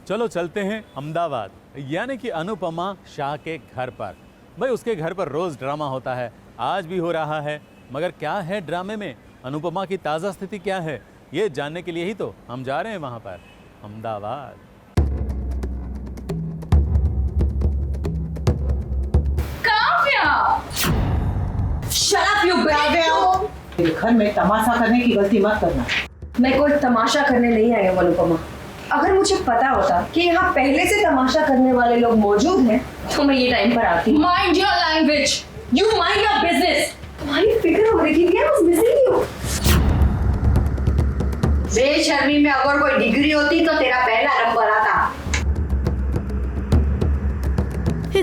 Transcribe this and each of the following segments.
चलो चलते हैं अहमदाबाद, यानी कि अनुपमा शाह के घर पर। भाई उसके घर पर रोज ड्रामा होता है, आज भी हो रहा है। मगर क्या है ड्रामे में, अनुपमा की ताज़ा स्थिति क्या है, ये जानने के लिए ही तो हम जा रहे हैं वहां पर, Ahmedabad. Shut up, you bitch! मेरे घर में तमाशा करने की गलती मत करना। मैं कोई तमाशा करने नहीं आई हूँ अनुपमा। अगर मुझे पता होता कि यहाँ पहले से तमाशा करने वाले लोग मौजूद हैं, तो मैं ये टाइम पर आती। Mind your language. You mind your business. तुम्हारी फिक्र हो रही थी, I was missing you. बेशर्मी में अगर कोई डिग्री होती तो तेरा पहला नंबर आता।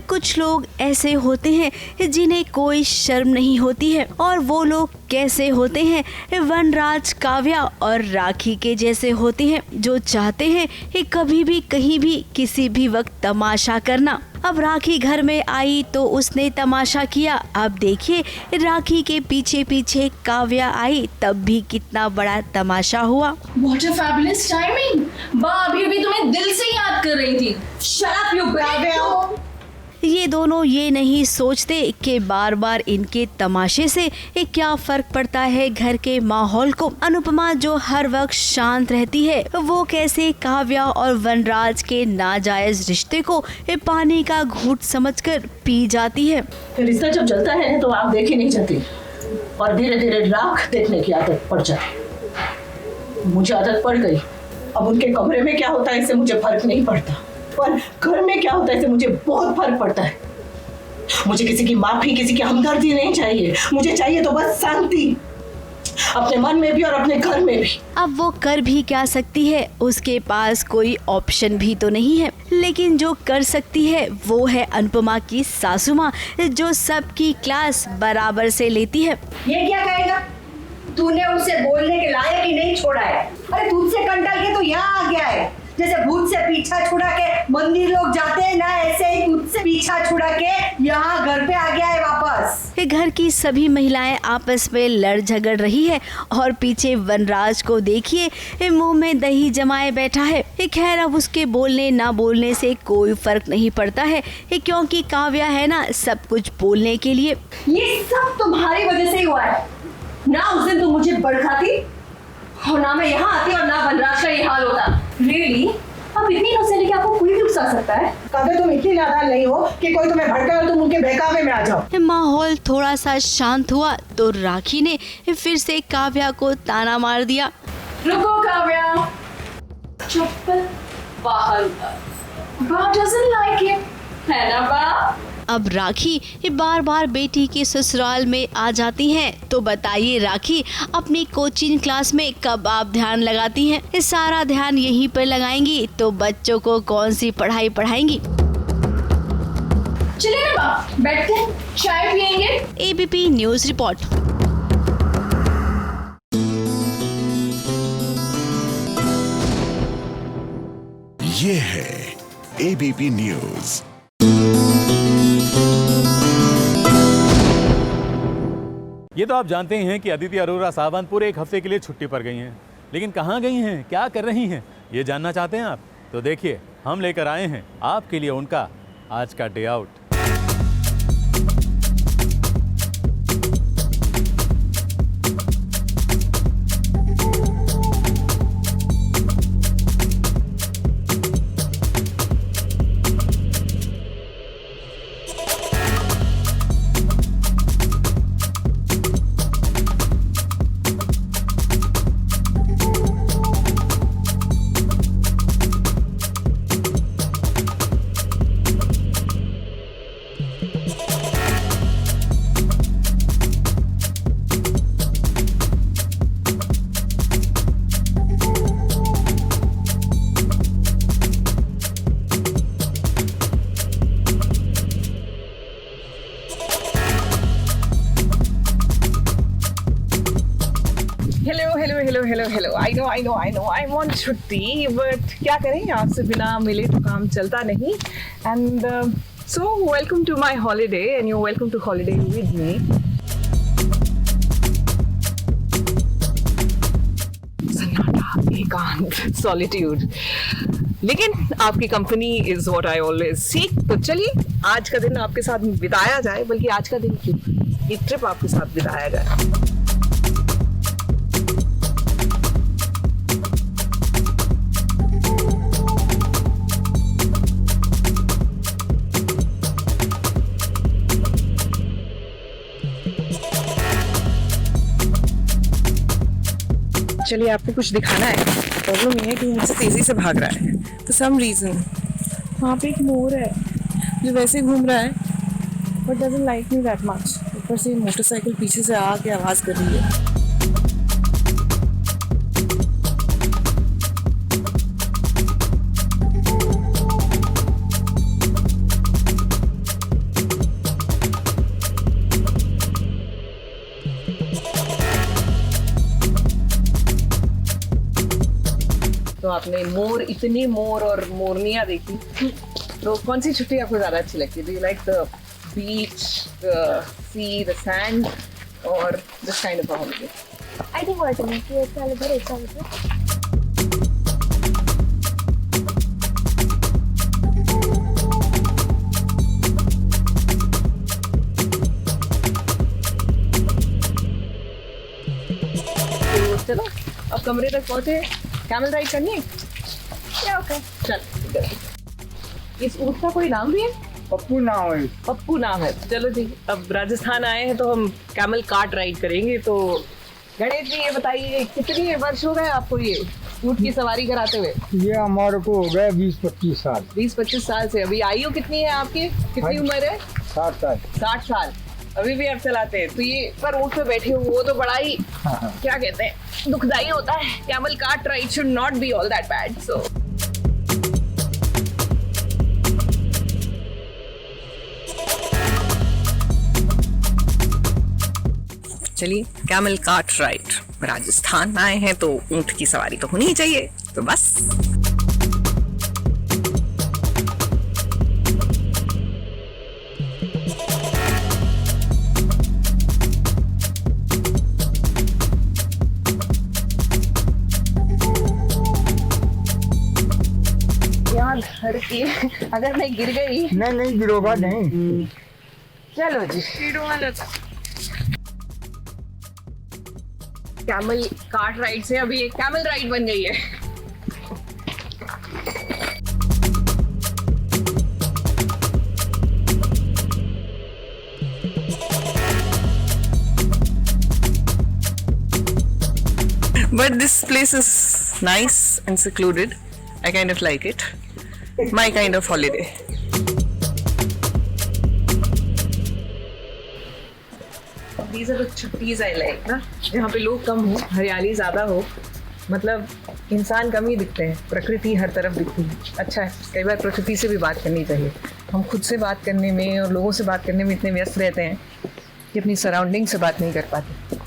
कुछ लोग ऐसे होते हैं जिन्हें कोई शर्म नहीं होती है, और वो लोग कैसे होते हैं? वनराज, काव्या और राखी के जैसे होते हैं, जो चाहते हैं कि कभी भी कहीं भी किसी भी वक्त तमाशा करना। अब राखी घर में आई तो उसने तमाशा किया। अब देखिए राखी के पीछे पीछे काव्या आई, तब भी कितना बड़ा तमाशा हुआ। What a fabulous timing. अभी भी तुम्हें दिल से याद कर रही थी। Shut up, you bitch. ये दोनों ये नहीं सोचते कि बार बार इनके तमाशे से क्या फर्क पड़ता है घर के माहौल को। अनुपमा जो हर वक्त शांत रहती है, वो कैसे काव्या और वनराज के नाजायज रिश्ते को पानी का घूंट समझकर पी जाती है। रिश्ता जब जलता है तो आग देखी नहीं जाती, और धीरे धीरे राख देखने की आदत पड़ जाती। मुझे आदत पड़ गई। अब उनके कमरे में क्या होता है इससे मुझे फर्क नहीं पड़ता, पर घर में क्या होता है इससे मुझे बहुत फर्क पड़ता है। मुझे किसी की माफी, किसी की हमदर्दी नहीं चाहिए। मुझे चाहिए तो बस शांति, अपने मन में भी और अपने घर में भी। अब वो कर भी क्या सकती है, उसके पास कोई ऑप्शन भी तो नहीं है। लेकिन जो कर सकती है वो है अनुपमा की सासू माँ, जो सबकी क्लास बराबर से लेती है। ये क्या कहेगा? तूने उसे बोलने के लायक ही नहीं छोड़ा है। अरे तुझसे कंटाल के तो यहाँ आ गया है। जैसे भूत से पीछा छुड़ा के मंदिर लोग जाते हैं ना, ऐसे ही तुझसे पीछा छुड़ा के यहाँ घर पे आ गया है वापस। घर की सभी महिलाएं आपस में लड़ झगड़ रही है, और पीछे वनराज को देखिए मुंह में दही जमाए बैठा है। खैर अब उसके बोलने ना बोलने से कोई फर्क नहीं पड़ता है, क्योंकि काव्या है ना सब कुछ बोलने के लिए। ये सब तुम्हारी वजह से ही हुआ है ना। उस दिन तुम मुझे भड़काती, और ना मैं यहाँ आती और ना वनराज का ये हाल होता। Really? अब इतनी नौसें लेके आपको कोई भी उकसा सकता है? कभी तुम इतनी ज्यादा नहीं हो कि कोई तुम्हें भड़काए और तुम उनके बहकावे में आ जाओ। माहौल थोड़ा सा शांत हुआ तो राखी ने फिर से काव्या को ताना मार दिया। रुको काव्या, चप्पल बाहर उतार। बा doesn't like it, है ना बा? अब राखी बार बार बेटी के ससुराल में आ जाती हैं, तो बताइए राखी अपनी कोचिंग क्लास में कब आप ध्यान लगाती हैं? सारा ध्यान यहीं पर लगाएंगी तो बच्चों को कौन सी पढ़ाई पढ़ाएंगी? चलिए ना बा, बैठते हैं, चाय पियेंगे। ABP news report. ये है एबीपी न्यूज। ये तो आप जानते हैं कि अदिति अरोरा सावंत पूरे एक हफ्ते के लिए छुट्टी पर गई हैं, लेकिन कहाँ गई हैं, क्या कर रही हैं, ये जानना चाहते हैं आप? तो देखिए हम लेकर आए हैं आपके लिए उनका आज का day out. Hello I know I want छुट्टी, बट क्या करें, आपसे बिना मिले तो काम चलता नहीं। And so welcome to my holiday and you welcome to holiday with me. सन्नाटा, एकांत, सॉलिट्यूड, लेकिन आपकी company is what I always seek. तो चलिए आज का दिन आपके साथ बिताया जाए, बल्कि आज का दिन क्यों, ये ट्रिप आपके साथ बिताया जाए। चलिए आपको कुछ दिखाना है। प्रॉब्लम ये है कि मुझसे तेजी से भाग रहा है फॉर सम रीजन। वहाँ पे एक मोर है जो वैसे घूम रहा है but doesn't like me that much. ऊपर से मोटरसाइकिल पीछे से आके आवाज कर रही है। तो आपने इतनी मोर और मोरनियाँ देखी, तो कौन सी छुट्टी आपको ज़्यादा अच्छी लगती है? Do you like the beach, the sea, the sand और this kind of a holiday? I think alternately it's a little exciting. तो चलो अब कमरे तक पहुँचे, कैमल राइड करनी है? Yeah, okay. चल, इस ऊँट का कोई नाम भी है? पप्पू नाम है। पप्पू नाम है। चलो जी, अब राजस्थान आए हैं तो हम कैमल कार्ट राइड करेंगे। तो गणेश जी ये बताइए, कितनी वर्ष हो गए आपको ये ऊँट की सवारी कराते हुए? ये हमारे को हो गए 20-25 साल। 20-25 साल से। अभी आयु कितनी है आपकी, कितनी उम्र है? 60 साल। 60 साल अभी भी आप चलाते हैं। तो ये पर ऊँट पे बैठे हो वो तो बड़ा ही क्या कहते हैं, दुखदाई होता है। Camel cart ride should not be all that bad. So चलिए, कैमल कार्ट राइड, राजस्थान में आए हैं तो ऊँट की सवारी तो होनी ही चाहिए। तो बस यहाँ धर के अगर मैं गिर गई। नहीं गिरोगा नहीं। चलो जी, कैमल कार्ट राइड से अभी एक कैमल राइड बन गई है। But this place is nice and secluded. I kind of like it. My kind of holiday. These are the छुट्टीज I like ना, जहाँ पे लोग कम हो, हरियाली ज़्यादा हो, मतलब इंसान कम ही दिखते हैं, प्रकृति हर तरफ दिखती है। अच्छा है, कई बार प्रकृति से भी बात करनी चाहिए। हम खुद से बात करने में और लोगों से बात करने में इतने व्यस्त रहते हैं कि अपनी सराउंडिंग से बात नहीं कर पाते।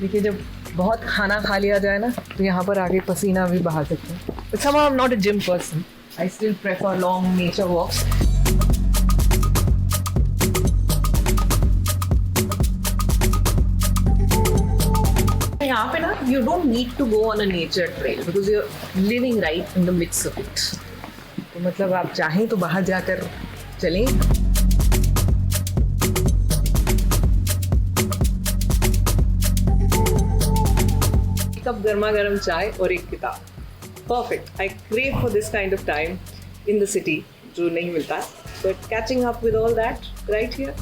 देखिए, जब बहुत खाना खा लिया जाए ना तो यहाँ पर आगे पसीना भी बहा सकते हैं। But somehow I'm not a gym person. I still prefer long nature walks. यहाँ पे ना you don't need to go on a nature trail because you're living right in the midst of it. तो मतलब आप चाहें तो बाहर जाकर चलें। कप गर्मा गर्म चाय और एक किताब, perfect. I crave for this kind of time in the city, जो नहीं मिलता, but catching up with all that right here.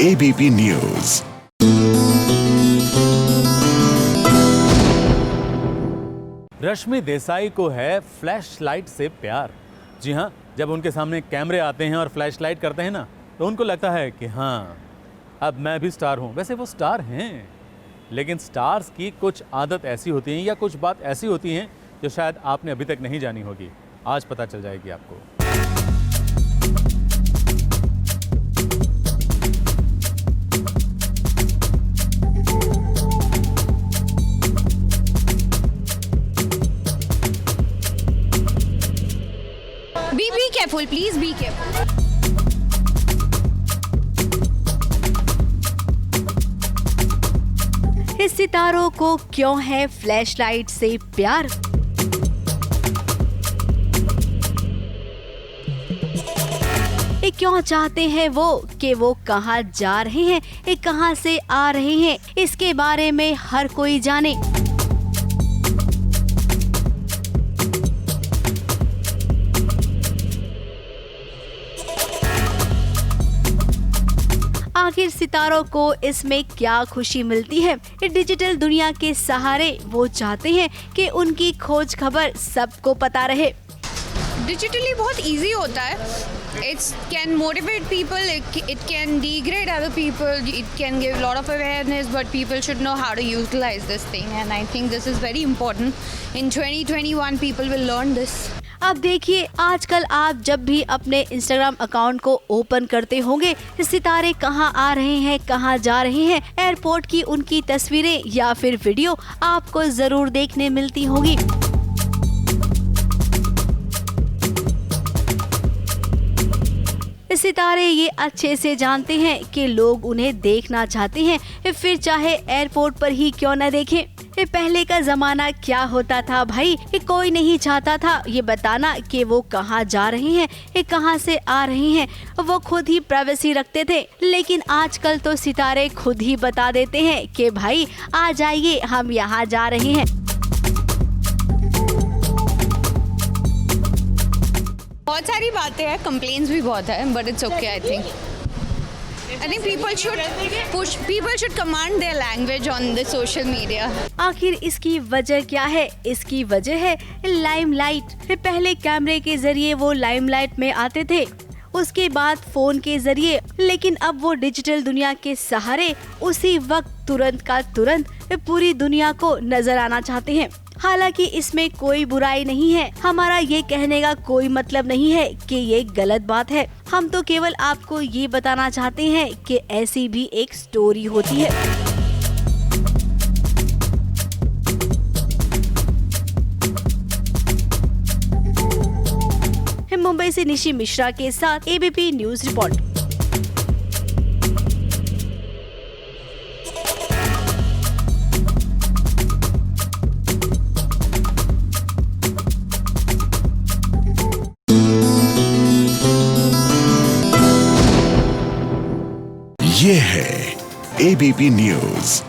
ABP news. Rashmi Desai को है फ्लैश लाइट से प्यार। जी हाँ, जब उनके सामने कैमरे आते हैं और फ्लैश लाइट करते हैं ना, तो उनको लगता है कि हाँ, अब मैं भी स्टार हूँ। वैसे वो स्टार हैं, लेकिन स्टार्स की कुछ आदत ऐसी होती है या कुछ बात ऐसी होती हैं जो शायद आपने अभी तक नहीं जानी होगी। आज पता चल जाएगी आपको। Be careful, please be careful. इस सितारों को क्यों है फ्लैशलाइट से प्यार? ये क्यों चाहते हैं वो कि वो कहाँ जा रहे हैं, ये कहाँ से आ रहे हैं, इसके बारे में हर कोई जाने। आखिर सितारों को इसमें क्या खुशी मिलती है? डिजिटल दुनिया के सहारे वो चाहते हैं कि उनकी खोज खबर सबको पता रहे। डिजिटली बहुत इजी होता है। It can motivate people, it can degrade other people, it can give a lot of awareness, but people should know how to utilize this thing, and I think this is very important. In 2021 people will learn this. अब देखिए, आजकल आप जब भी अपने Instagram account को open करते होंगे, सितारे कहाँ आ रहे हैं, कहाँ जा रहे हैं, एयरपोर्ट की उनकी तस्वीरें या फिर वीडियो आपको जरूर देखने मिलती होगी। सितारे ये अच्छे से जानते हैं कि लोग उन्हें देखना चाहते हैं, फिर चाहे एयरपोर्ट पर ही क्यों न देखें। पहले का जमाना क्या होता था भाई, कोई नहीं चाहता था ये बताना कि वो कहाँ जा रहे हैं, कहाँ से आ रहे हैं, वो खुद ही प्राइवेसी रखते थे। लेकिन आजकल तो सितारे खुद ही बता देते हैं कि भाई आ जाइए, हम यहाँ जा रहे हैं। बहुत सारी बातें हैं, कंप्लेंट्स भी बहुत है, but it's okay. I think people should command their language on the social media. आखिर इसकी वजह क्या है? इसकी वजह है लाइमलाइट। पहले कैमरे के जरिए वो लाइमलाइट में आते थे, उसके बाद फोन के जरिए, लेकिन अब वो डिजिटल दुनिया के सहारे उसी वक्त तुरंत का तुरंत पूरी दुनिया को नजर आना चाहते हैं। हालांकि इसमें कोई बुराई नहीं है, हमारा ये कहने का कोई मतलब नहीं है कि ये गलत बात है। हम तो केवल आपको ये बताना चाहते हैं कि ऐसी भी एक स्टोरी होती है। मुंबई से निशी मिश्रा के साथ एबीपी न्यूज रिपोर्ट। ये है ABP न्यूज।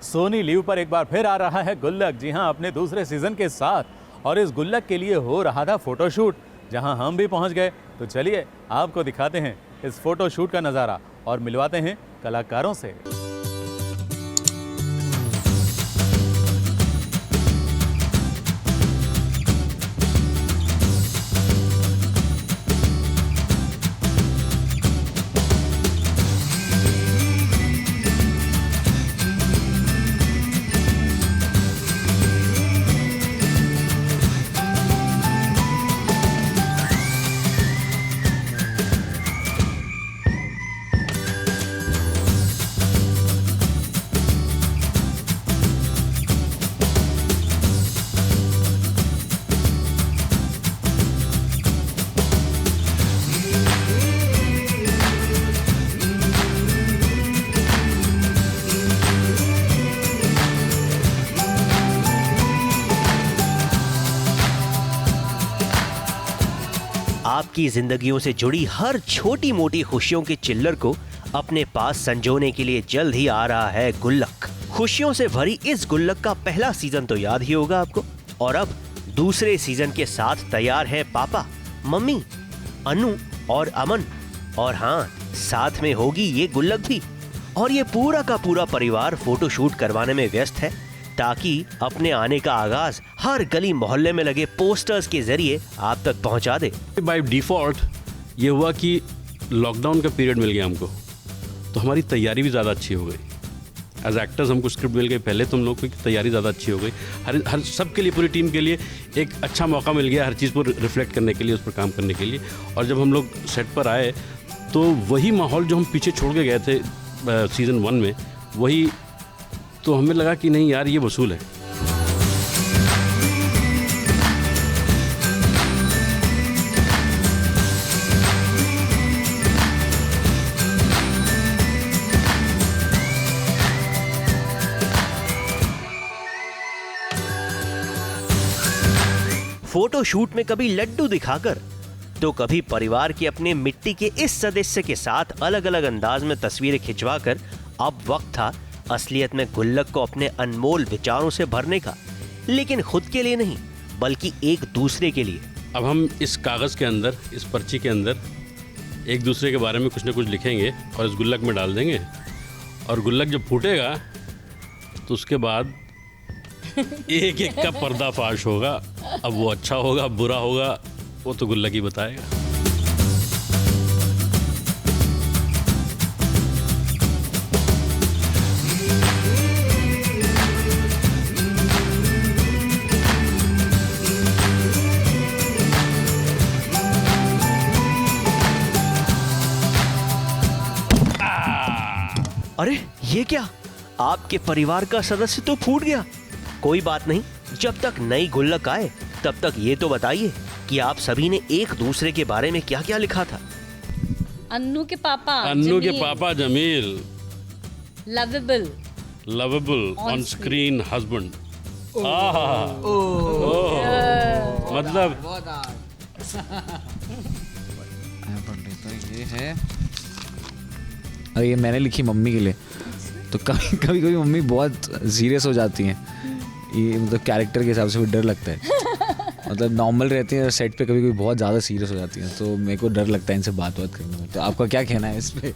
सोनी लीव पर एक बार फिर आ रहा है गुल्लक। जी हां, अपने दूसरे सीजन के साथ, और इस गुल्लक के लिए हो रहा था फोटोशूट, जहां हम भी पहुंच गए। तो चलिए आपको दिखाते हैं इस फोटोशूट का नज़ारा और मिलवाते हैं कलाकारों से। आपकी जिंदगियों से जुड़ी हर छोटी मोटी खुशियों के चिल्लर को अपने पास संजोने के लिए जल्द ही आ रहा है गुल्लक। खुशियों से भरी इस गुल्लक का पहला सीजन तो याद ही होगा आपको, और अब दूसरे सीजन के साथ तैयार है पापा। मम्मी, अनु और अमन, और हाँ, साथ में होगी ये गुल्लक भी। और ये पूरा का पूरा परिवार फोटोशूट करवाने में व्यस्त है ताकि अपने आने का आगाज हर गली मोहल्ले में लगे पोस्टर्स के जरिए आप तक पहुंचा दे। बाय डिफॉल्ट ये हुआ कि लॉकडाउन का पीरियड मिल गया हमको, तो हमारी तैयारी भी ज़्यादा अच्छी हो गई। एज एक्टर्स हमको स्क्रिप्ट मिल गई पहले, तो हम लोग की तैयारी ज़्यादा अच्छी हो गई। हर सब के लिए, पूरी टीम के लिए एक अच्छा मौका मिल गया हर चीज़ पर रिफ्लेक्ट करने के लिए, उस पर काम करने के लिए। और जब हम लोग सेट पर आए तो वही माहौल जो हम पीछे छोड़ के गए थे सीज़न 1 में, वही तो हमें लगा कि नहीं यार, ये वसूल है। फोटो शूट में कभी लड्डू दिखाकर तो कभी परिवार के अपने मिट्टी के इस सदस्य के साथ अलग अलग अंदाज में तस्वीरें खिंचवाकर अब वक्त था असलियत में गुल्लक को अपने अनमोल विचारों से भरने का, लेकिन खुद के लिए नहीं बल्कि एक दूसरे के लिए। अब हम इस कागज़ के अंदर, इस पर्ची के अंदर एक दूसरे के बारे में कुछ ना कुछ लिखेंगे और इस गुल्लक में डाल देंगे, और गुल्लक जब फूटेगा तो उसके बाद एक एक का पर्दाफाश होगा। अब वो अच्छा होगा, बुरा होगा, वो तो गुल्लक ही बताएगा। अरे ये क्या, आपके परिवार का सदस्य तो फूट गया। कोई बात नहीं, जब तक नई गुल्लक आए तब तक ये तो बताइए कि आप सभी ने एक दूसरे के बारे में क्या क्या लिखा था। अन्नू के पापा Jameel, lovable on screen husband. मतलब ये है, और ये मैंने लिखी मम्मी के लिए। तो कभी कभी मम्मी बहुत सीरियस हो जाती हैं, ये मतलब कैरेक्टर के हिसाब से भी डर लगता है। मतलब नॉर्मल रहती हैं, सेट पे कभी कभी बहुत ज़्यादा सीरियस हो जाती हैं, तो मेरे को डर लगता है इनसे बात करने में। तो आपका क्या कहना है इस पे?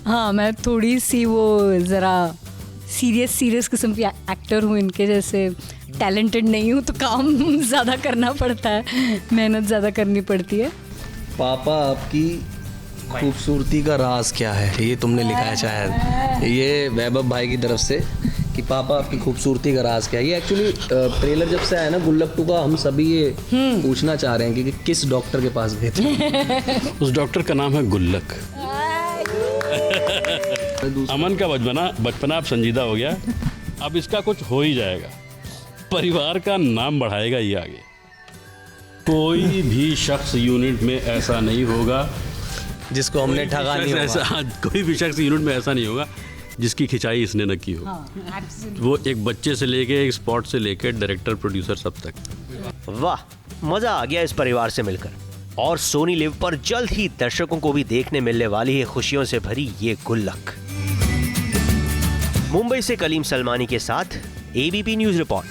हाँ, मैं थोड़ी सी वो ज़रा सीरियस किस्म की एक्टर हूँ, इनके जैसे टैलेंटेड नहीं हूँ, तो काम ज़्यादा करना पड़ता है, मेहनत ज़्यादा करनी पड़ती है। पापा आपकी खूबसूरती का राज क्या है, ये तुमने लिखा है शायद, ये वैभव भाई की तरफ से कि पापा आपकी खूबसूरती का राज क्या है। ये एक्चुअली ट्रेलर जब से आया ना गुल्लक 2 का, हम सभी ये पूछना चाह रहे हैं कि किस डॉक्टर के पास गए थे। उस डॉक्टर का नाम है गुल्लक। अमन का बचपना अब संजीदा हो गया, अब इसका कुछ हो ही जाएगा, परिवार का नाम बढ़ाएगा ये आगे। कोई भी शख्स यूनिट में ऐसा नहीं होगा जिसको हमने ठगा नहीं होगा। कोई भी शख्स यूनिट में ऐसा नहीं होगा जिसकी खिंचाई इसने न की हो। वो एक बच्चे से लेके, एक स्पॉट से लेके डायरेक्टर, प्रोड्यूसर, सब तक। वाह, मजा आ गया इस परिवार से मिलकर। और सोनी लिव पर जल्द ही दर्शकों को भी देखने मिलने वाली है खुशियों से भरी ये गुल्लक। मुंबई से कलीम सलमानी के साथ एबीपी न्यूज रिपोर्ट।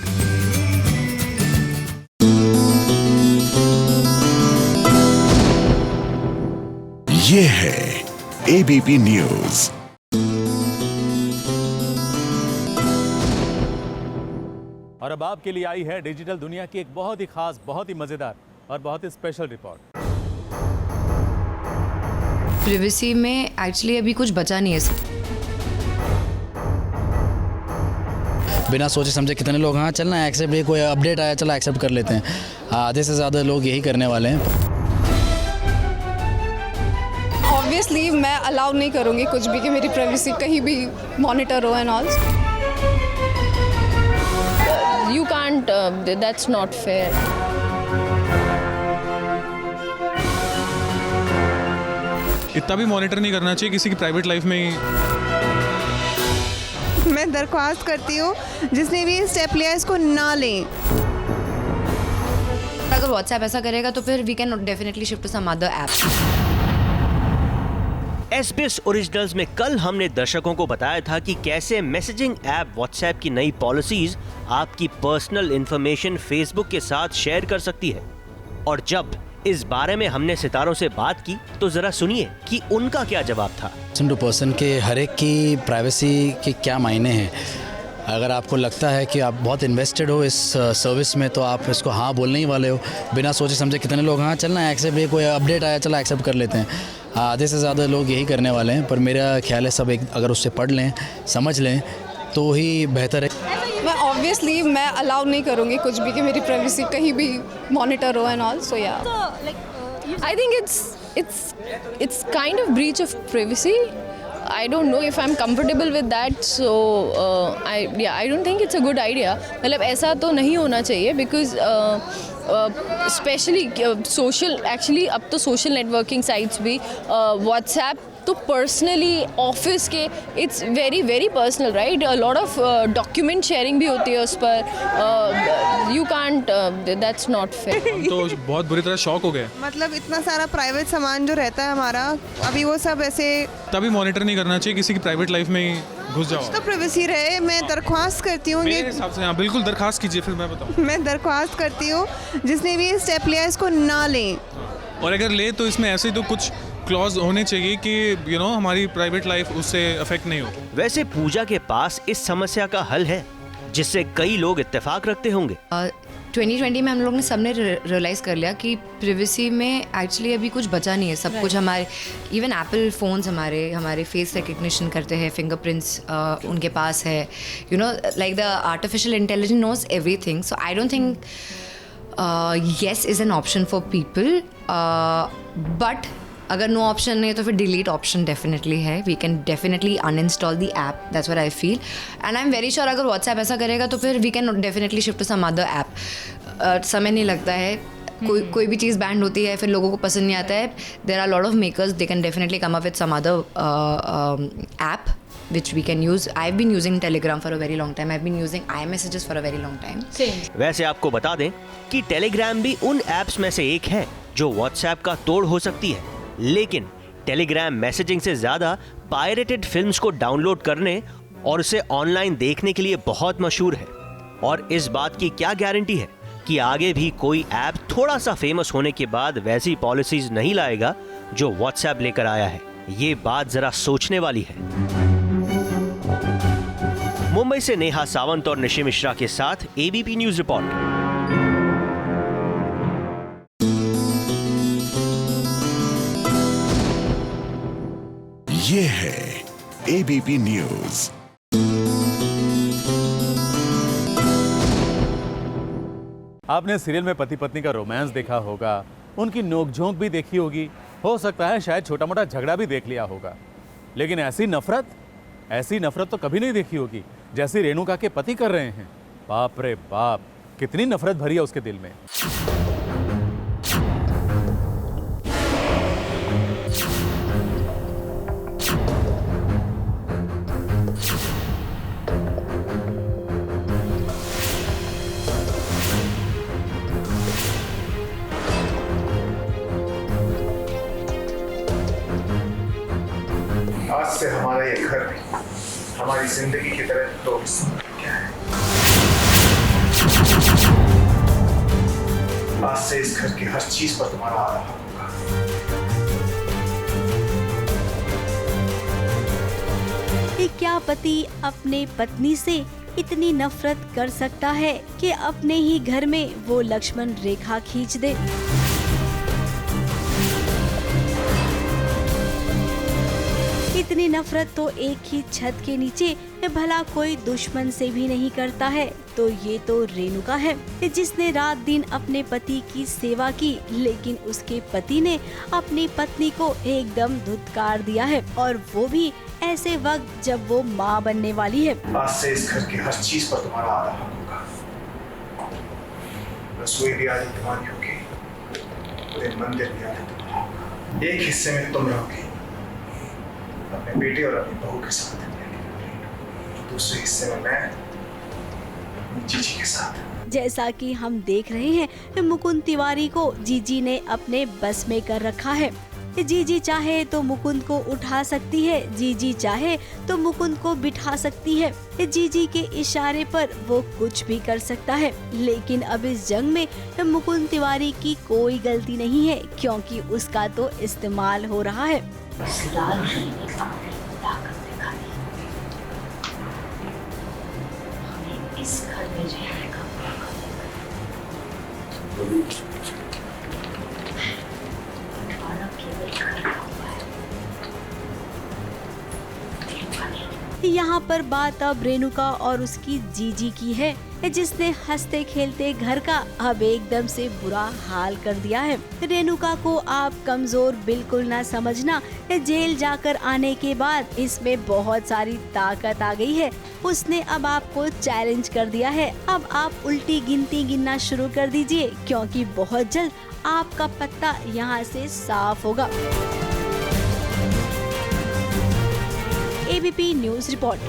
ये है एबीपी न्यूज। और अब आपके लिए आई है डिजिटल दुनिया की एक बहुत ही खास, बहुत ही मजेदार और बहुत ही स्पेशल रिपोर्ट। प्रिवेसी में एक्चुअली अभी कुछ बचा नहीं है। बिना सोचे समझे कितने लोग हाँ चलना एक्सेप्ट, ये कोई अपडेट आया चला एक्सेप्ट कर लेते हैं। आधे से ज़्यादा लोग यही करने वाले हैं। ऑब्वियसली मैं अलाउ नहीं करूँगी कुछ भी कि मेरी प्राइवेसी कहीं भी मॉनिटर हो and all. You can't, that's not fair. इतना भी मॉनिटर नहीं करना चाहिए किसी की प्राइवेट लाइफ में ही। मैं दरख्वास्त करती हूँ जिसने भी स्टेप लिया इसको ना लें। अगर व्हाट्सएप ऐसा करेगा तो फिर we can definitely shift to some other apps. SBS originals में कल हमने दर्शकों को बताया था कि कैसे मैसेजिंग ऐप व्हाट्सएप की नई पॉलिसीज आपकी पर्सनल इंफॉर्मेशन फेसबुक के साथ शेयर कर सकती है। और जब इस बारे में हमने सितारों से बात की तो जरा सुनिए कि उनका क्या जवाब था। पर्सन टू पर्सन के हर एक की प्राइवेसी के क्या मायने हैं। अगर आपको लगता है कि आप बहुत इन्वेस्टेड हो इस सर्विस में तो आप इसको हाँ बोलने ही वाले हो, बिना सोचे समझे। कितने लोग हाँ चलना है एक्सेप्ट, ये कोई अपडेट आया चला एक्सेप्ट कर लेते हैं। आधे से ज़्यादा लोग यही करने वाले हैं, पर मेरा ख्याल है सब एक अगर उससे पढ़ लें, समझ लें तो ही बेहतर है। मैं ऑब्वियसली मैं अलाउ नहीं करूँगी कुछ भी कि मेरी प्राइवेसी कहीं भी मॉनिटर हो एंड ऑल, सो या I think it's kind of breach of privacy. I don't know if I'm comfortable with that, so I don't think it's a good idea. मतलब ऐसा तो नहीं होना चाहिए because स्पेशली सोशल, एक्चुअली अब तो सोशल नेटवर्किंग साइट्स भी WhatsApp तो पर्सनली ऑफिस के it's very very personal, right? A lot of document sharing भी होती है उस पर। You can't, that's not fair. हम तो बहुत बुरी तरह शॉक हो गए। मतलब इतना सारा प्राइवेट सामान जो रहता है हमारा, अभी वो सब ऐसे तभी मॉनिटर नहीं करना चाहिए, किसी की प्राइवेट लाइफ में ही घुस जाओ। तो प्राइवेसी रहे। मैं दरख्वास्त करती हूँ, मेरे हिसाब से हाँ बिल्कुल दरखास्त कीजिए, फिर मैं बताऊँ। मैं दरख्वास्त करती हूँ जिसने भी ये स्टेप लिया इसको ना लें, और अगर ले तो इसमें ऐसे तो कुछ क्लॉज होने चाहिए कि हमारी प्राइवेट लाइफ उससे अफेक्ट नहीं हो। वैसे पूजा के पास इस समस्या का हल है जिससे कई लोग इत्तेफाक रखते होंगे। 2020 में हम लोग ने सबने रियलाइज़ कर लिया कि प्राइवेसी में एक्चुअली अभी कुछ बचा नहीं है। सब कुछ हमारे, इवन एप्पल फ़ोन्स हमारे फेस रिकग्निशन करते हैं, फिंगरप्रिंट्स उनके पास है, like the artificial intelligence knows everything. So I don't think yes is an option for people, but अगर नो ऑप्शन नहीं है तो फिर डिलीट ऑप्शन डेफिनेटली है। We can definitely uninstall the app, that's what I feel, and I am very sure अगर WhatsApp ऐसा करेगा तो फिर we can definitely shift to some other app. समय नहीं लगता है, कोई भी चीज़ बैंड होती है फिर लोगों को पसंद नहीं आता है। There are lot of makers, they can definitely come up with some other app which we can use. I've been using Telegram for a very long time. I've been using iMessages for a very long time. वैसे आपको बता दें कि Telegram भी उन apps में से एक है जो व्हाट्सएप का तोड़ हो सकती है, लेकिन टेलीग्राम मैसेजिंग से ज्यादा पायरेटेड फिल्म्स को डाउनलोड करने और उसे ऑनलाइन देखने के लिए बहुत मशहूर है। और इस बात की क्या गारंटी है कि आगे भी कोई ऐप थोड़ा सा फेमस होने के बाद वैसी पॉलिसीज नहीं लाएगा जो व्हाट्सएप लेकर आया है। ये बात जरा सोचने वाली है। मुंबई से नेहा सावंत और निशी मिश्रा के साथ एबीपी न्यूज रिपोर्ट। ये है एबीपी न्यूज। आपने सीरियल में पति पत्नी का रोमांस देखा होगा, उनकी नोकझोंक भी देखी होगी, हो सकता है शायद छोटा मोटा झगड़ा भी देख लिया होगा, लेकिन ऐसी नफरत तो कभी नहीं देखी होगी जैसी रेणुका के पति कर रहे हैं। बाप रे बाप, कितनी नफरत भरी है उसके दिल में। आज से हमारा ये घर हमारी जिंदगी की तरह तो क्या है। आज से इस घर की हर चीज पर तुम्हारा आधा हक होगा। क्या पति अपने पत्नी से इतनी नफरत कर सकता है कि अपने ही घर में वो लक्ष्मण रेखा खींच दे? इतनी नफरत तो एक ही छत के नीचे भला कोई दुश्मन से भी नहीं करता है। तो ये तो रेणुका है जिसने रात दिन अपने पति की सेवा की, लेकिन उसके पति ने अपनी पत्नी को एकदम धुतकार दिया है, और वो भी ऐसे वक्त जब वो माँ बनने वाली है। आज से इस घर की हर चीज पर तुम्हारा आधा हक होगा। रसोई भी आज तुम्हारी होगी, पूरे मंदिर भी आज तुम्हारा होगा। एक हिस्से में तुम रहोगी अपने बेटे और अपनी बहू के साथ, दूसरे हिस्से में मैं जीजी के साथ। जैसा कि हम देख रहे हैं, मुकुंद तिवारी को जीजी ने अपने बस में कर रखा है। जीजी चाहे तो मुकुंद को उठा सकती है, जीजी चाहे तो मुकुंद को बिठा सकती है। जीजी के इशारे पर वो कुछ भी कर सकता है। लेकिन अब इस जंग में मुकुंद तिवारी की कोई गलती नहीं है, क्योंकि उसका तो इस्तेमाल हो रहा है। इस घर में रहने का यहाँ पर बात अब रेणुका और उसकी जीजी की है, जिसने हंसते खेलते घर का अब एकदम से बुरा हाल कर दिया है। रेणुका को आप कमजोर बिल्कुल ना समझना, जेल जाकर आने के बाद इसमें बहुत सारी ताकत आ गई है। उसने अब आपको चैलेंज कर दिया है। अब आप उल्टी गिनती गिनना शुरू कर दीजिए, क्योंकि बहुत जल्द आपका पत्ता यहाँ से साफ होगा। ABP news report.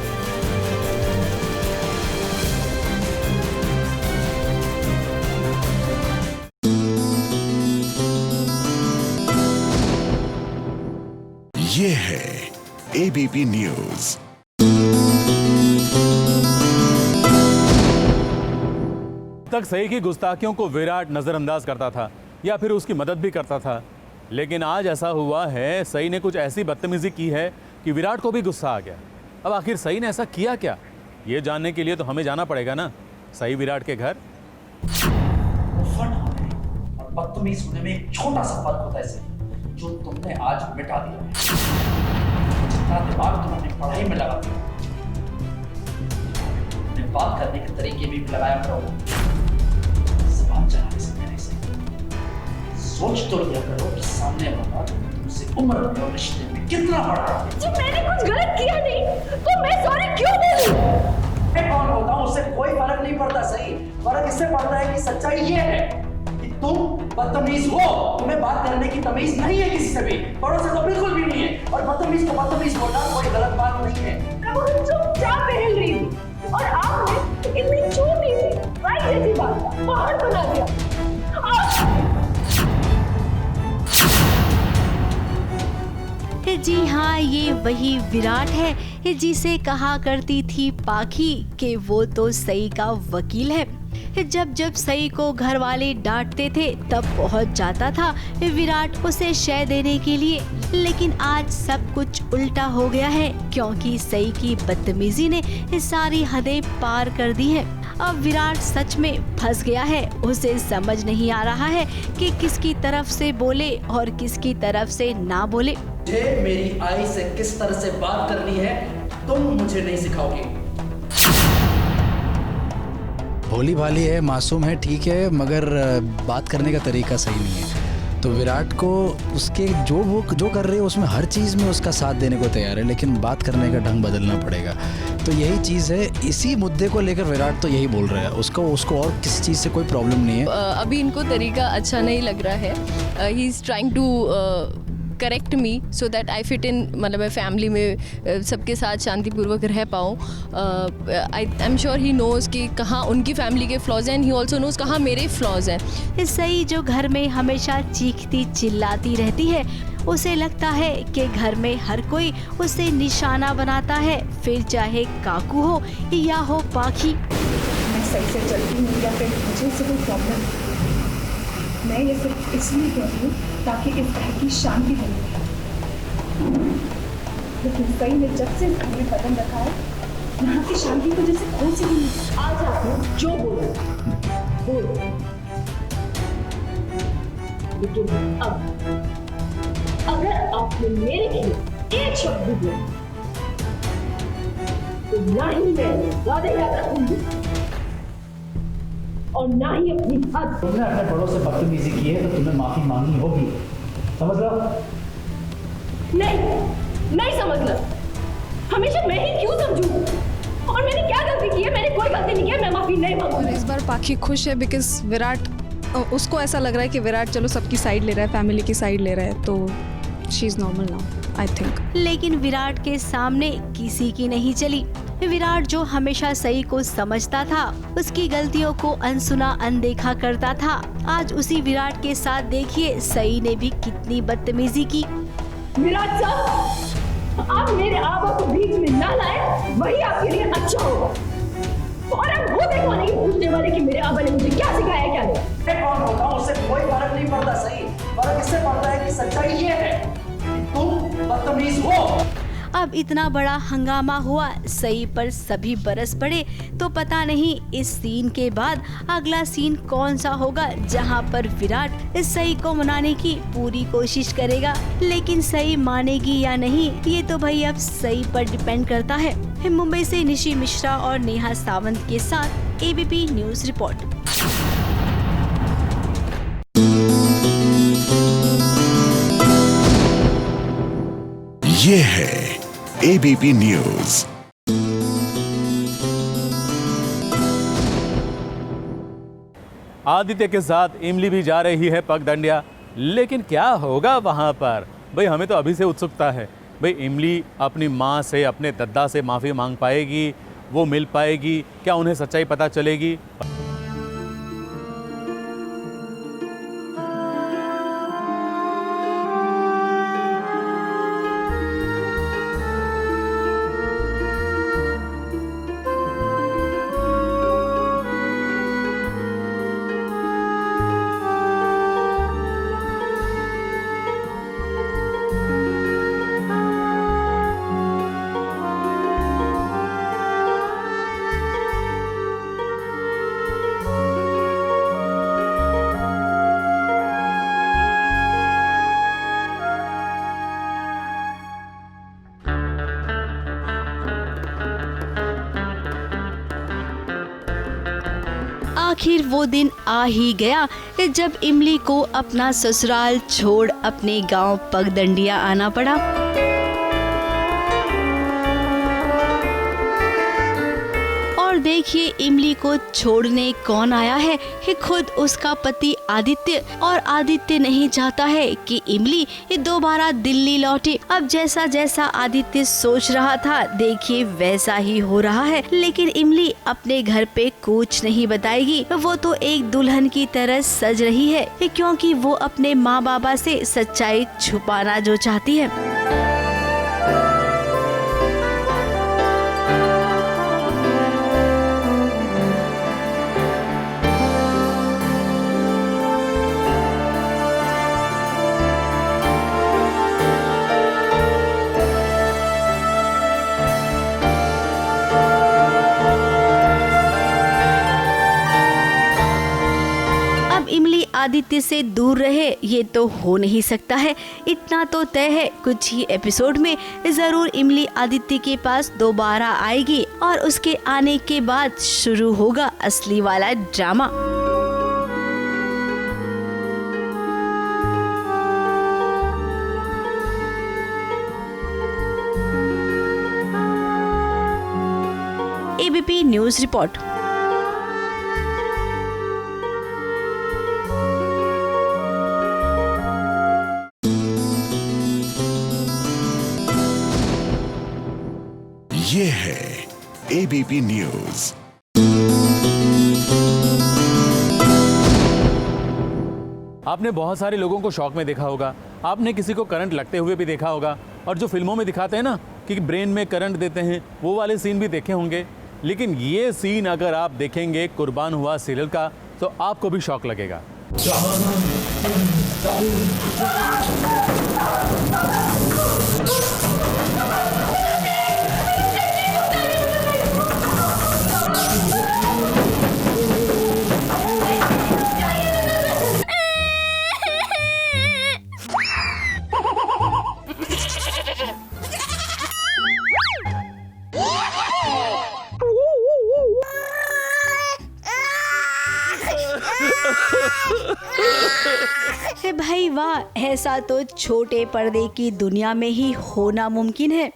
ये है एबीपी न्यूज। तक सई की गुस्ताखियों को विराट नजरअंदाज करता था या फिर उसकी मदद भी करता था, लेकिन आज ऐसा हुआ है, सई ने कुछ ऐसी बदतमीजी की है कि विराट को भी गुस्सा आ गया। अब आखिर सई ने ऐसा किया क्या, ये जानने के लिए तो हमें जाना पड़ेगा ना सई विराट के घर। और बदतमीज होने में एक छोटा सा फर्क होता है सही, जो तुमने आज मिटा दिया है। जितना दिमाग तुमने पढ़ाई में लगा दिया, तुमने बात करने के तरीके में भी लगाया करो। जबान चलाने से पहले से सोच तो लिया करो कि सामने वाला तुमसे उम्र में और रिश्ते में कितना बड़ा है। जी मैंने कुछ गलत किया नहीं, तो मैं सॉरी क्यों बोलूं? मैं कौन होता हूँ उससे कोई फर्क नहीं पड़ता सही। फर्क इससे पड़ता है कि सच्चाई ये है कि तुम बदतमीज हो, तुम्हें बात करने की तमीज नहीं है किसी से भी, बड़ों से तो बिल्कुल भी नहीं है। और बदतमीज को बदतमीज बोलना कोई गलत बात नहीं है। मैं वो चुपचाप हिल रही थी और आपने इतनी छोटी सी राई जैसी बात का पहाड़ बना दिया। जी हाँ, ये वही विराट है जिसे कहा करती थी पाखी कि वो तो सई का वकील है। जब जब सई को घर वाले डांटते थे तब पहुंच जाता था विराट उसे शय देने के लिए। लेकिन आज सब कुछ उल्टा हो गया है, क्योंकि सई की बदतमीजी ने सारी हदें पार कर दी है। अब विराट सच में फंस गया है। उसे समझ नहीं आ रहा है कि किसकी तरफ से बोले और किसकी तरफ से ना बोले। मुझे मेरी आई से किस तरह से बात करनी है तुम मुझे नहीं सिखाओगे। भोली भाली है, मासूम है, ठीक है, मगर बात करने का तरीका सही नहीं है। तो विराट को उसके जो कर रहे हो उसमें हर चीज़ में उसका साथ देने को तैयार है, लेकिन बात करने का ढंग बदलना पड़ेगा। तो यही चीज़ है, इसी मुद्दे को लेकर विराट तो यही बोल रहा है। उसको और किसी चीज़ से कोई प्रॉब्लम नहीं है। अभी इनको तरीका अच्छा नहीं लग रहा है। He is trying to correct me so that I fit in, मतलब मैं फैमिली में सबके साथ शांतिपूर्वक रह पाऊँ। I am sure he knows कि कहाँ उनकी फैमिली के फ्लॉज हैं, एंड ही ऑल्सो नोज़ कहाँ मेरे फ्लॉज हैं। सई जो घर में हमेशा चीखती चिल्लाती रहती है, उसे लगता है कि घर में हर कोई उसे निशाना बनाता है, फिर चाहे काकू हो या हो पाखी। मैं सही से चलती हूँ या फिर मुझे इससे कोई प्रॉब्लम है? मैं ये सिर्फ इसलिए कह रही हूँ ताकि इस घर की शांति बनी रहे। लेकिन सही ने जब से घर में कदम रखा है, यहाँ की शांति को जैसे खोल से नहीं। आज आपने जो बोला बोल, लेकिन अब अगर आपने मेरे खिलाफ एक शब्द भी बोला तो ना ही मैं वादे याद रखूंगी और ना ही अपनी हद। तुमने अपने बड़ों से बदतमीजी की है तो तुम्हें माफी मांगनी होगी, समझ लो? नहीं समझ लो। हमेशा मैं ही क्यों समझूं? और मैंने क्या गलती की है? मैंने कोई गलती नहीं की है, मैं माफी नहीं मांगूंगी। इस बार पाखी खुश है बिकॉज विराट, उसको ऐसा लग रहा है कि विराट चलो सबकी साइड ले रहा है, फैमिली की साइड ले रहा है, तो she is normal now I think. लेकिन विराट के सामने किसी की नहीं चली। विराट जो हमेशा सई को समझता था, उसकी गलतियों को अनसुना अनदेखा करता था, आज उसी विराट के साथ देखिए सई ने भी कितनी बदतमीजी की। विराट साहब, आप मेरे आबा को बीच में ना लाए, वही आपके लिए अच्छा होगा। और अब वो देखो नहीं पूछने वाले कि मेरे आबा ने मुझे क्या सिखाया क्या नहीं। मैं कौन होता हूँ उससे कोई फर्क नहीं पड़ता। सही फर्क इससे पड़ता है कि सच्चाई ये है कि तुम बदतमीज हो। अब इतना बड़ा हंगामा हुआ, सई पर सभी बरस पड़े, तो पता नहीं इस सीन के बाद अगला सीन कौन सा होगा जहां पर विराट इस सई को मनाने की पूरी कोशिश करेगा, लेकिन सई मानेगी या नहीं ये तो भाई अब सई पर डिपेंड करता है। मुंबई से निशी मिश्रा और नेहा सावंत के साथ एबीपी न्यूज रिपोर्ट। ये है एबीपी न्यूज। आदित्य के साथ इमली भी जा रही है पगडंडिया, लेकिन क्या होगा वहां पर? भाई हमें तो अभी से उत्सुकता है। भाई इमली अपनी माँ से, अपने दद्दा से माफ़ी मांग पाएगी? वो मिल पाएगी? क्या उन्हें सच्चाई पता चलेगी? आखिर वो दिन आ ही गया जब इमली को अपना ससुराल छोड़ अपने गांव पगडंडिया आना पड़ा। और देखिए इमली को छोड़ने कौन आया है, खुद उसका पति आदित्य। और आदित्य नहीं चाहता है कि इमली दोबारा दिल्ली लौटे। अब जैसा जैसा आदित्य सोच रहा था देखिए वैसा ही हो रहा है, लेकिन इमली अपने घर पे कुछ नहीं बताएगी। वो तो एक दुल्हन की तरह सज रही है, क्योंकि वो अपने माँ बाबा से सच्चाई छुपाना जो चाहती है। आदित्य से दूर रहे ये तो हो नहीं सकता है। इतना तो तय है, कुछ ही एपिसोड में जरूर इमली आदित्य के पास दोबारा आएगी और उसके आने के बाद शुरू होगा असली वाला ड्रामा। ABP news report. ये है एबीपी न्यूज। आपने बहुत सारे लोगों को शॉक में देखा होगा, आपने किसी को करंट लगते हुए भी देखा होगा, और जो फिल्मों में दिखाते हैं ना कि ब्रेन में करंट देते हैं, वो वाले सीन भी देखे होंगे। लेकिन ये सीन अगर आप देखेंगे कुर्बान हुआ सीरियल का तो आपको भी शॉक लगेगा। भाई वाह, ऐसा तो छोटे पर्दे की दुनिया में ही होना मुमकिन है।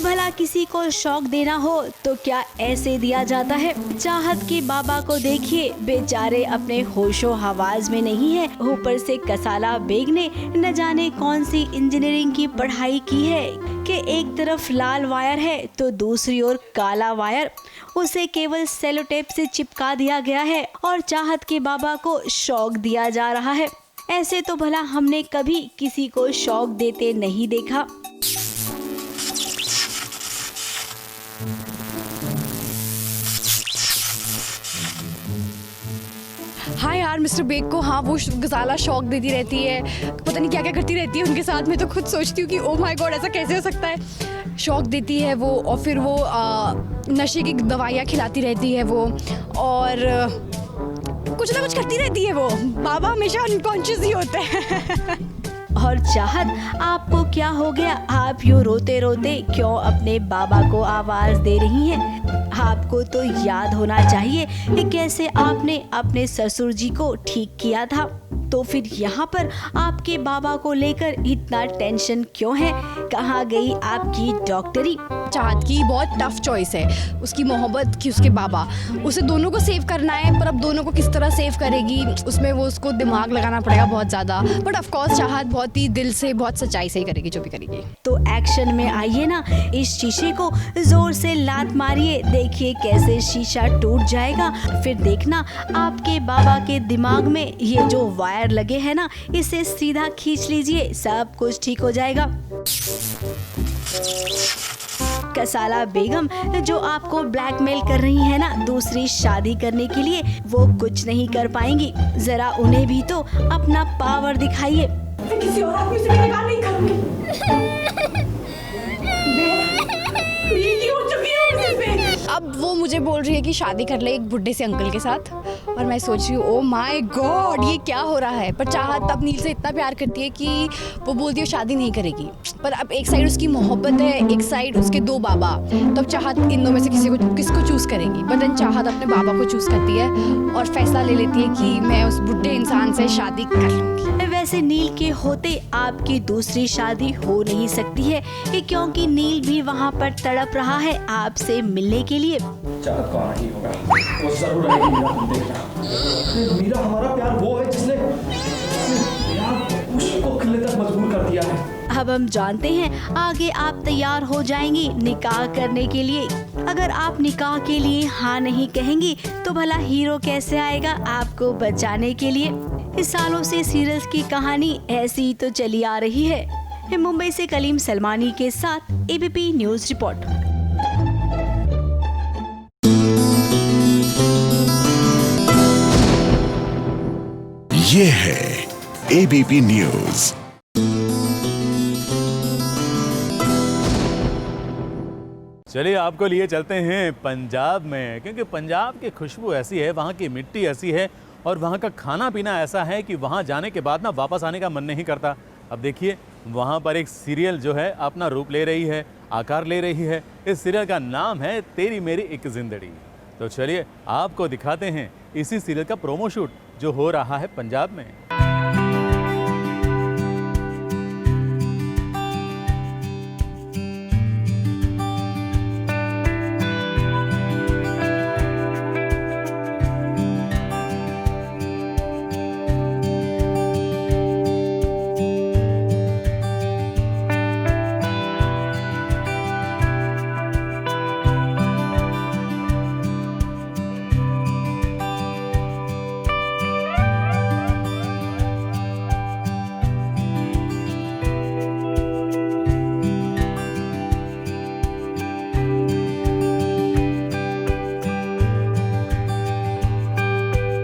भला किसी को शौक देना हो तो क्या ऐसे दिया जाता है? चाहत के बाबा को देखिए, बेचारे अपने होशो हवास में नहीं है, ऊपर से कसाला बेग ने न जाने कौन सी इंजीनियरिंग की पढ़ाई की है कि एक तरफ लाल वायर है तो दूसरी ओर काला वायर। उसे केवल सेलो टेप से चिपका दिया गया है और चाहत के बाबा को शौक दिया जा रहा है। ऐसे तो भला हमने कभी किसी को शौक देते नहीं देखा। हाँ यार, मिस्टर बेग को हाँ वो गजाला शौक देती रहती है, पता नहीं क्या क्या करती रहती है उनके साथ। में तो खुद सोचती हूँ कि ओ माय गॉड, ऐसा कैसे हो सकता है। शौक देती है वो, और फिर वो नशे की दवाइयाँ खिलाती रहती है वो, और कुछ ना कुछ करती रहती है वो। बाबा हमेशा अनकॉन्शियस ही होते हैं। और चाहत, आपको क्या हो गया? आप यूँ रोते रोते क्यों अपने बाबा को आवाज दे रही हैं? आपको तो याद होना चाहिए कि कैसे आपने अपने ससुर जी को ठीक किया था। तो फिर यहाँ पर आपके बाबा को लेकर इतना टेंशन क्यों है? कहाँ गई आपकी डॉक्टरी? चाहत की बहुत टफ चॉइस है, उसकी मोहब्बत की उसके बाबा, उसे दोनों को सेव करना है, पर अब दोनों को किस तरह सेव करेगी उसमें वो उसको दिमाग लगाना पड़ेगा बहुत ज़्यादा। बट ऑफ कोर्स चाहत बहुत ही दिल से, बहुत सच्चाई से ही करेगी जो भी करेगी। तो एक्शन में आइए ना, इस शीशे को जोर से लात मारिए, देखिए कैसे शीशा टूट जाएगा। फिर देखना आपके बाबा के दिमाग में ये जो वायर लगे हैं ना, इसे सीधा खींच लीजिए, सब कुछ ठीक हो जाएगा। कसाला बेगम जो आपको ब्लैकमेल कर रही है ना दूसरी शादी करने के लिए, वो कुछ नहीं कर पाएंगी। जरा उन्हें भी तो अपना पावर दिखाइए। किसी और आदमी से भी निकाह नहीं करूंगी। अब वो मुझे बोल रही है कि शादी कर ले एक बुढ़े से अंकल के साथ, और मैं सोच रही हूँ ओ माय गॉड ये क्या हो रहा है। पर चाहत अब नील से इतना प्यार करती है कि वो बोलती है शादी नहीं करेगी। पर अब एक साइड उसकी मोहब्बत है, एक साइड उसके दो बाबा, तो अब चाहत इन दोनों में से किसको चूज करेगी। बट देन चाहत अपने बाबा को चूज करती है और फैसला ले लेती है कि मैं उस बुढ़े इंसान से शादी कर लूँगी। वैसे नील के होते आपकी दूसरी शादी हो नहीं सकती है, क्योंकि नील भी वहाँ पर तड़प रहा है आपसे मिलने के लिए। चाहत कौन ही होगा, वो जरूर आएगी मीरा, तुम देखना। मीरा हमारा प्यार वो है जिसने उसको खिलने तक मजबूर कर दिया है। अब हम जानते हैं आगे आप तैयार हो जाएंगी निकाह करने के लिए। अगर आप निकाह के लिए हाँ नहीं कहेंगी तो भला हीरो कैसे आएगा आपको बचाने के लिए। इस सालों से सीरियल्स की कहानी ऐसी ही तो चली आ रही है। मुंबई से कलीम सलमानी के साथ एबीपी न्यूज रिपोर्ट। ये है एबीपी न्यूज। चलिए आपको लिए चलते हैं पंजाब में, क्योंकि पंजाब की खुशबू ऐसी है, वहाँ की मिट्टी ऐसी है और वहाँ का खाना पीना ऐसा है कि वहाँ जाने के बाद ना वापस आने का मन नहीं करता। अब देखिए वहाँ पर एक सीरियल जो है अपना रूप ले रही है, आकार ले रही है। इस सीरियल का नाम है तेरी मेरी एक जिंदगी। तो चलिए आपको दिखाते हैं इसी सीरियल का प्रोमो शूट जो हो रहा है पंजाब में।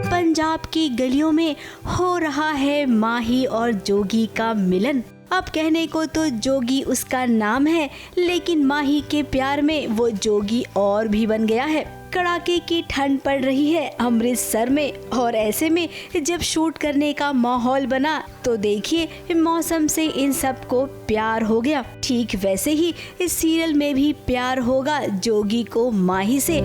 पंजाब की गलियों में हो रहा है माही और जोगी का मिलन। अब कहने को तो जोगी उसका नाम है, लेकिन माही के प्यार में वो जोगी और भी बन गया है। कड़ाके की ठंड पड़ रही है अमृतसर में, और ऐसे में जब शूट करने का माहौल बना तो देखिए मौसम से इन सब को प्यार हो गया। ठीक वैसे ही इस सीरियल में भी प्यार होगा जोगी को माही से।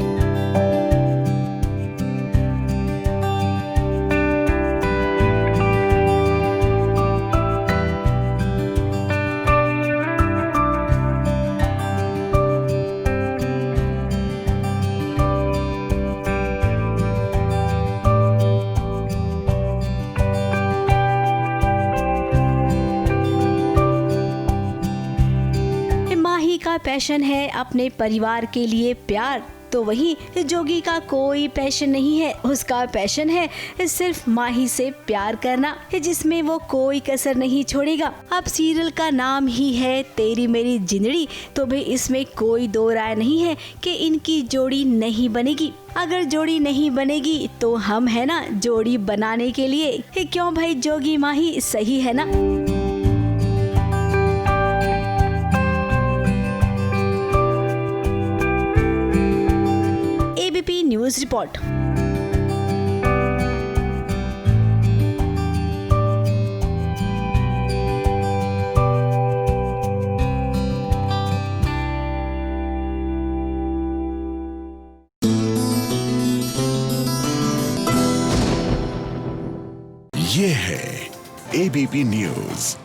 माही का पैशन है अपने परिवार के लिए प्यार, तो वहीं जोगी का कोई पैशन नहीं है। उसका पैशन है सिर्फ माही से प्यार करना, जिसमें वो कोई कसर नहीं छोड़ेगा। अब सीरियल का नाम ही है तेरी मेरी जिंदड़ी, तो भाई इसमें कोई दो राय नहीं है कि इनकी जोड़ी नहीं बनेगी। अगर जोड़ी नहीं बनेगी तो हम है ना जोड़ी बनाने के लिए, क्यों भाई जोगी माही सही है ना। ABP news report. ये है एबीपी न्यूज।